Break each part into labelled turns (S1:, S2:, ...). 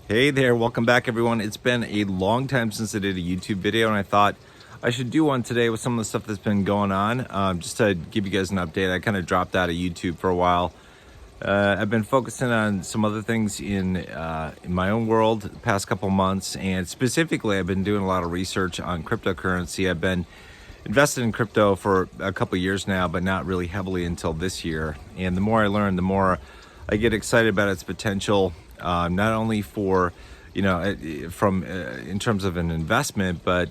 S1: Hey there, welcome back everyone. It's been a long time since I did a YouTube video and I thought I should do one today with some of the stuff that's been going on. Just to give you guys an update, I kind of dropped out of YouTube for a while. I've been focusing on some other things in my own world the past couple months, and specifically I've been doing a lot of research on cryptocurrency. I've been invested in crypto for a couple years now, but not really heavily until this year. And the more I learn, the more I get excited about its potential. Not only for, in terms of an investment, but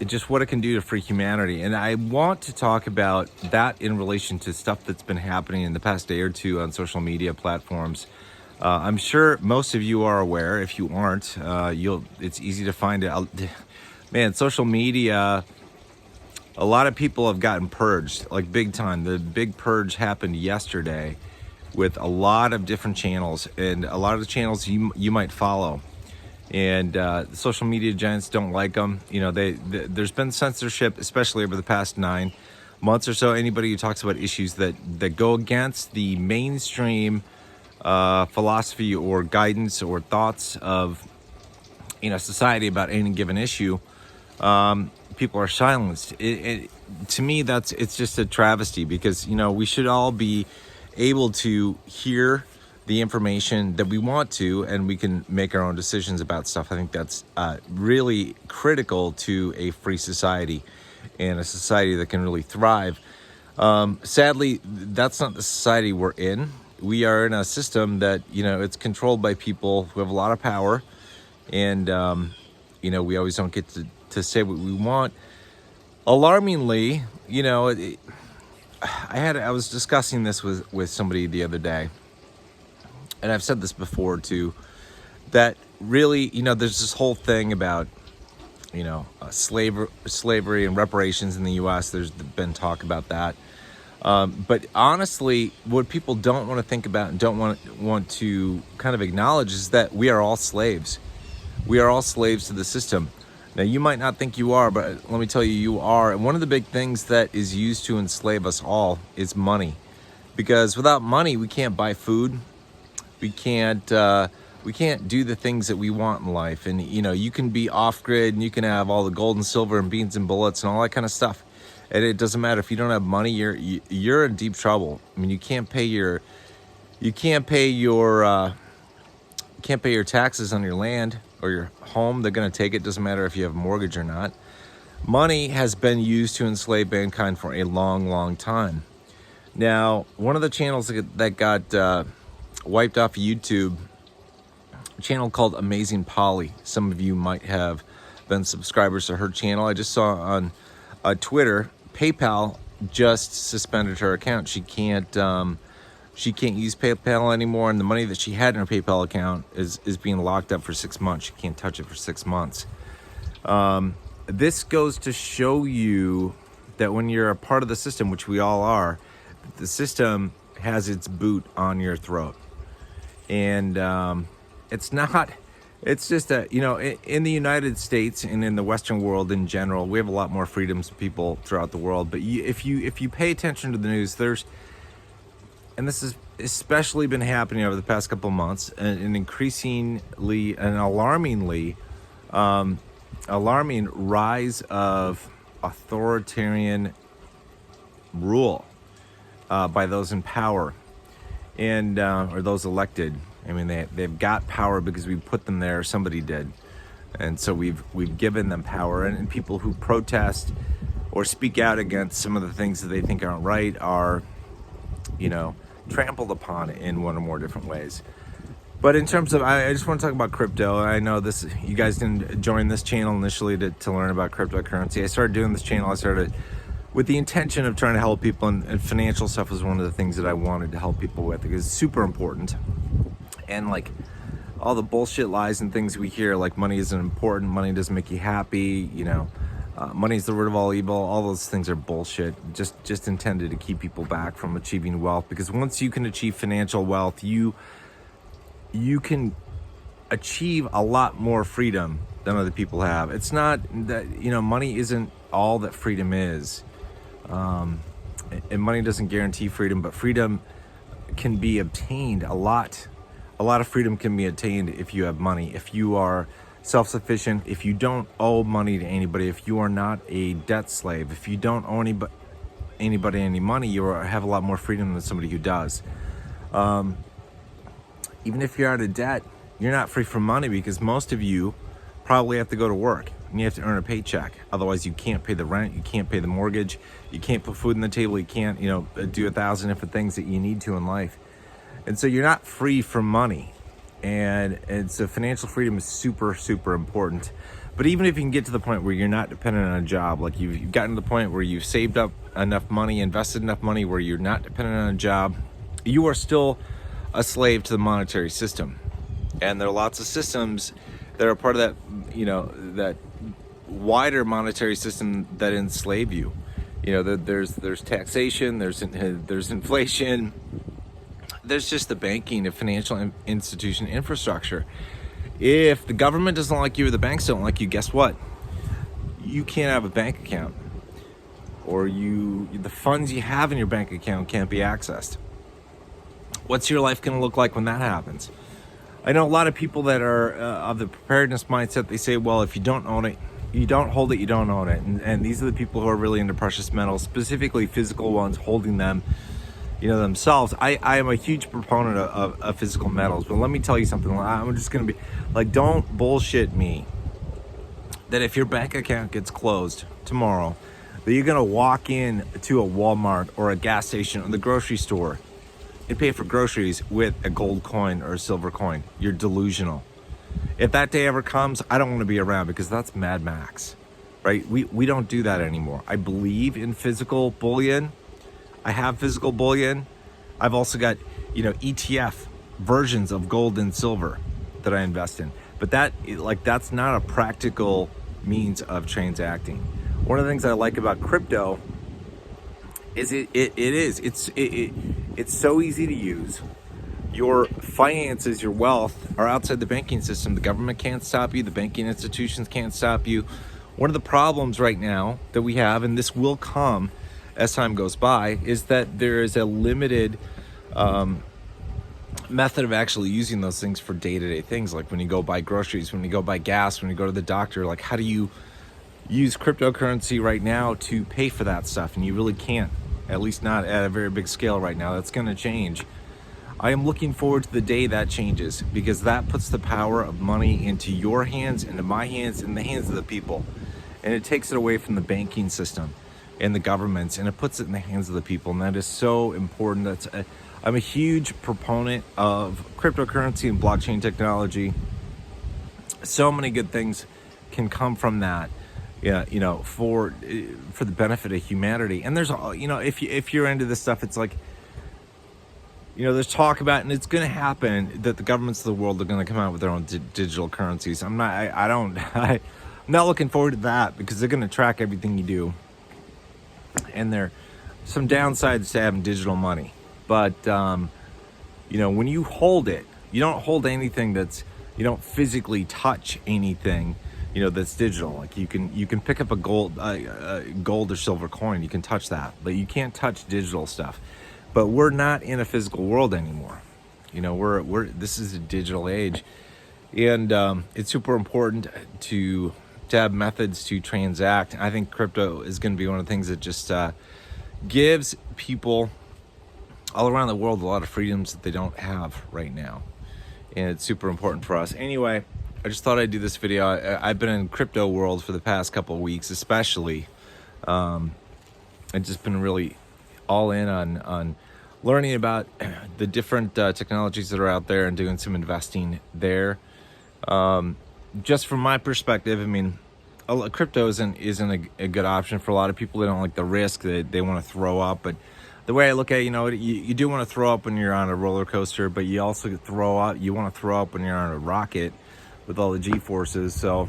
S1: just what it can do to free humanity. And I want to talk about that in relation to stuff that's been happening in the past day or two on social media platforms. I'm sure most of you are aware. If you aren't, it's easy to find it. Man, social media, a lot of people have gotten purged, like big time. The big purge happened yesterday with a lot of different channels, and a lot of the channels you might follow. And social media giants don't like them. There's been censorship, especially over the past 9 months or so. Anybody who talks about issues that go against the mainstream philosophy or guidance or thoughts of society about any given issue, people are silenced. To me, it's just a travesty, because we should all be able to hear the information that we want to, and we can make our own decisions about stuff. I think that's really critical to a free society and a society that can really thrive. Sadly, that's not the society we're in. We are in a system that, it's controlled by people who have a lot of power, and, we always don't get to say what we want. Alarmingly, I was discussing this with somebody the other day, and I've said this before too, that really, there's this whole thing about, slavery and reparations in the U.S. There's been talk about that. But honestly, what people don't want to think about and don't want to kind of acknowledge is that we are all slaves. We are all slaves to the system. Now, you might not think you are, but let me tell you, you are. And one of the big things that is used to enslave us all is money. Because without money, we can't buy food. We can't do the things that we want in life. And, you can be off-grid, and you can have all the gold and silver and beans and bullets and all that kind of stuff. And it doesn't matter. If you don't have money, you're in deep trouble. I mean, you can't pay your taxes on your land or your home. They're going to take it. Doesn't matter if you have a mortgage or not. Money has been used to enslave mankind for a long, long time. Now, one of the channels that got wiped off of YouTube, a channel called Amazing Polly. Some of you might have been subscribers to her channel. I just saw on Twitter, PayPal just suspended her account. She can't use PayPal anymore, and the money that she had in her PayPal account is being locked up for 6 months. She can't touch it for 6 months. This goes to show you that when you're a part of the system, which we all are, the system has its boot on your throat. And it's just in the United States and in the Western world in general, we have a lot more freedoms than people throughout the world. But if you pay attention to the news, and this has especially been happening over the past couple of months, an increasingly and alarming rise of authoritarian rule by those in power and or those elected. I mean, they've got power because we put them there. Somebody did, and so we've given them power. And people who protest or speak out against some of the things that they think aren't right are, trampled upon in one or more different ways. But in terms of, I just want to talk about crypto. I know you guys didn't join this channel initially to learn about cryptocurrency. I started doing this channel. I started with the intention of trying to help people, and financial stuff was one of the things that I wanted to help people with, because it's super important. And like all the bullshit lies and things we hear, like money isn't important, money doesn't make you happy, money is the root of all evil. All those things are bullshit, just intended to keep people back from achieving wealth. Because once you can achieve financial wealth, you can achieve a lot more freedom than other people have. It's not that, money isn't all that freedom is. And money doesn't guarantee freedom, but freedom can be obtained a lot a lot of freedom can be attained if you have money, if you are self-sufficient, if you don't owe money to anybody, if you are not a debt slave, if you don't owe anybody any money, have a lot more freedom than somebody who does. Even if you're out of debt, you're not free from money, because most of you probably have to go to work and you have to earn a paycheck. Otherwise, you can't pay the rent, you can't pay the mortgage, you can't put food on the table, you can't, do 1,000 different things that you need to in life. And so you're not free from money. And so financial freedom is super, super important. But even if you can get to the point where you're not dependent on a job, like you've gotten to the point where you've saved up enough money, invested enough money where you're not dependent on a job, you are still a slave to the monetary system. And there are lots of systems that are part of that, that wider monetary system that enslave you. There's taxation, there's inflation, there's just the banking and financial institution infrastructure. If the government doesn't like you or the banks don't like you, guess what? You can't have a bank account, or the funds you have in your bank account can't be accessed. What's your life going to look like when that happens? I know a lot of people that are of the preparedness mindset. They say, well, if you don't own it, you don't hold it, you don't own it. And these are the people who are really into precious metals, specifically physical ones, holding them, themselves. I am a huge proponent of physical metals, but let me tell you something. I'm just going to be like, don't bullshit me that if your bank account gets closed tomorrow, that you're going to walk in to a Walmart or a gas station or the grocery store and pay for groceries with a gold coin or a silver coin. You're delusional. If that day ever comes, I don't want to be around, because that's Mad Max, right? We don't do that anymore. I believe in physical bullion. I have physical bullion. I've also got, ETF versions of gold and silver that I invest in. But that's not a practical means of transacting. One of the things I like about crypto is it's so easy to use. Your finances, your wealth are outside the banking system. The government can't stop you. The banking institutions can't stop you. One of the problems right now that we have, and this will come as time goes by, is that there is a limited method of actually using those things for day-to-day things. Like when you go buy groceries, when you go buy gas, when you go to the doctor, like how do you use cryptocurrency right now to pay for that stuff? And you really can't, at least not at a very big scale right now. That's going to change. I am looking forward to the day that changes, because that puts the power of money into your hands, into my hands, in the hands of the people. And it takes it away from the banking system and the governments, and it puts it in the hands of the people. And that is so important. I'm a huge proponent of cryptocurrency and blockchain technology. So many good things can come from that, for the benefit of humanity. And there's, if you're into this stuff, it's like, there's talk about, and it's going to happen, that the governments of the world are going to come out with their own digital currencies. I'm not looking forward to that, because they're going to track everything you do. And there are some downsides to having digital money. But, when you hold it, you don't hold anything you don't physically touch anything, that's digital. Like you can pick up a gold or silver coin, you can touch that, but you can't touch digital stuff. But we're not in a physical world anymore. This is a digital age, and it's super important to have methods to transact. I think crypto is going to be one of the things that just gives people all around the world a lot of freedoms that they don't have right now, and it's super important for us. Anyway, I just thought I'd do this video. I've been in crypto world for the past couple of weeks, especially. I've just been really all in on learning about the different technologies that are out there and doing some investing there. Just from my perspective, crypto isn't a good option for a lot of people. They don't like the risk. They want to throw up. But the way I look at it, you do want to throw up when you're on a roller coaster, but you also want to throw up when you're on a rocket with all the G-forces. So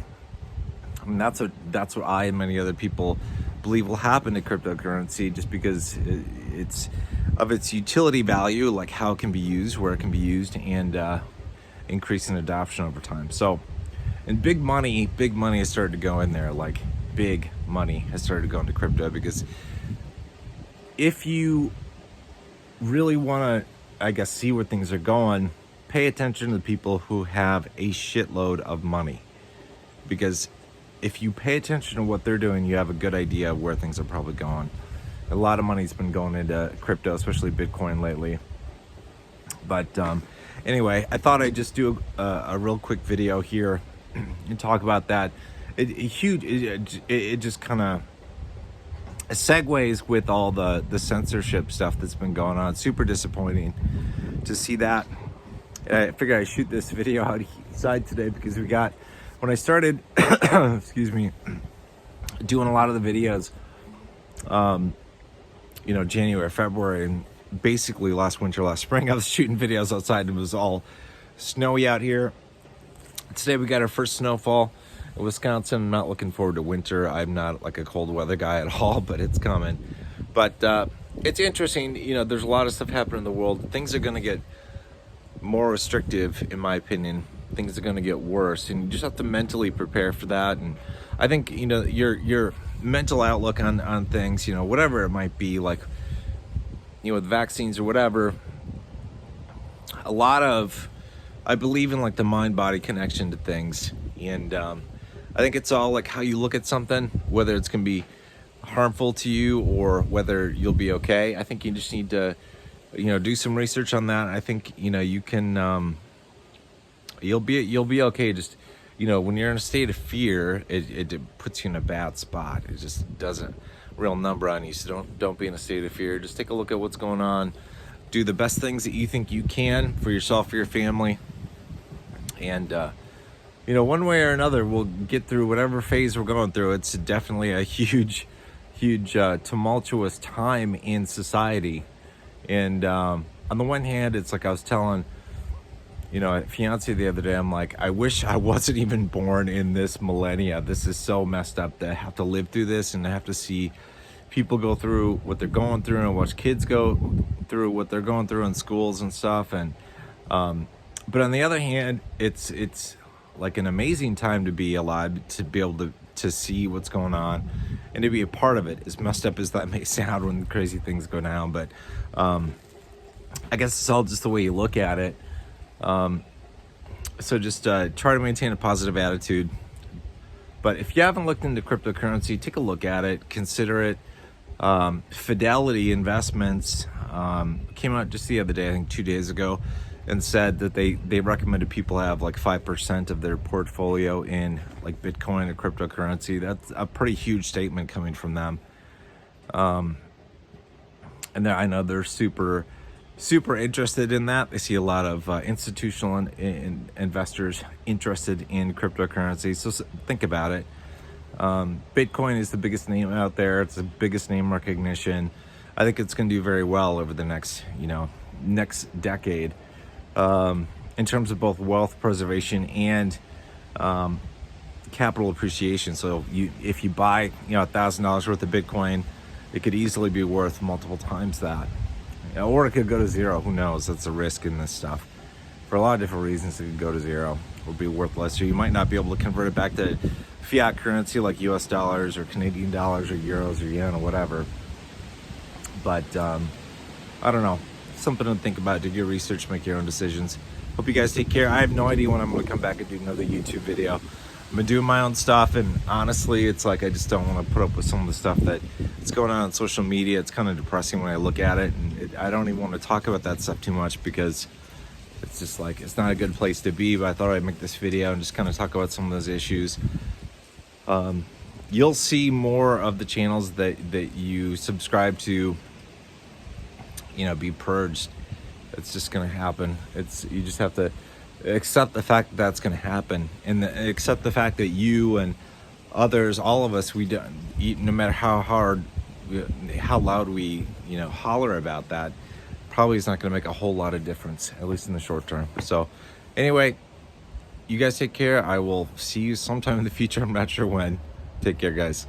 S1: that's what I and many other people believe will happen to cryptocurrency, just because it's of its utility value, like how it can be used, where it can be used, and increasing adoption over time. So, and big money has started to go in there. Like big money has started to go into crypto, because if you really want to, see where things are going, pay attention to the people who have a shitload of money, because if you pay attention to what they're doing, you have a good idea of where things are probably going. A lot of money's been going into crypto, especially Bitcoin lately. But anyway, I thought I'd just do a real quick video here and talk about that. It just kind of segues with all the censorship stuff that's been going on. It's super disappointing to see that. I figured I'd shoot this video outside today because when I started, excuse me, doing a lot of the videos, January, February, and basically last winter, last spring, I was shooting videos outside and it was all snowy out here. Today we got our first snowfall in Wisconsin. I'm not looking forward to winter. I'm not like a cold weather guy at all, but it's coming. But it's interesting, there's a lot of stuff happening in the world. Things are going to get more restrictive, in my opinion. Things are going to get worse, and you just have to mentally prepare for that. And I think your mental outlook on things, whatever it might be, like with vaccines or whatever, I believe in like the mind-body connection to things, and I think it's all like how you look at something, whether it's going to be harmful to you or whether you'll be okay. I think you just need to do some research on that. I think you can you'll be okay. Just when you're in a state of fear, it puts you in a bad spot. It just doesn't real number on you. So don't be in a state of fear. Just take a look at what's going on. Do the best things that you think you can for yourself, for your family, and one way or another, we'll get through whatever phase we're going through. It's definitely a huge tumultuous time in society. And on the one hand, it's like I was telling a fiance the other day, I'm like, I wish I wasn't even born in this millennia. This is so messed up to have to live through this and to have to see people go through what they're going through and watch kids go through what they're going through in schools and stuff. And but on the other hand, it's like an amazing time to be alive, to be able to see what's going on and to be a part of it, as messed up as that may sound when crazy things go down. But I guess it's all just the way you look at it. So just try to maintain a positive attitude. But if you haven't looked into cryptocurrency, take a look at it, consider it. Fidelity Investments came out just the other day, I think 2 days ago, and said that they recommended people have like 5% of their portfolio in like Bitcoin or cryptocurrency. That's a pretty huge statement coming from them. And I know they're super interested in that. They see a lot of institutional investors interested in cryptocurrency. So think about it. Bitcoin is the biggest name out there. It's the biggest name recognition. I think it's going to do very well over the next decade, in terms of both wealth preservation and capital appreciation. So if you buy $1,000 worth of Bitcoin, it could easily be worth multiple times that. Or it could go to zero. Who knows? That's a risk in this stuff. For a lot of different reasons, it could go to zero or be worth less. So you might not be able to convert it back to fiat currency like US dollars or Canadian dollars or euros or yen or whatever. But I don't know. Something to think about. Do your research, make your own decisions. Hope you guys take care. I have no idea when I'm going to come back and do another YouTube video. I've been doing my own stuff, and honestly, it's like I just don't want to put up with some of the stuff that's going on social media. It's kind of depressing when I look at it, and I don't even want to talk about that stuff too much because it's just like it's not a good place to be. But I thought I'd make this video and just kind of talk about some of those issues. You'll see more of the channels that you subscribe to, be purged. It's just going to happen. You just have to accept the fact that that's going to happen, and accept the fact that you and others, all of us, no matter how loud we holler about that, probably is not going to make a whole lot of difference, at least in the short term. So anyway, you guys take care. I will see you sometime in the future. I'm not sure when. Take care, guys.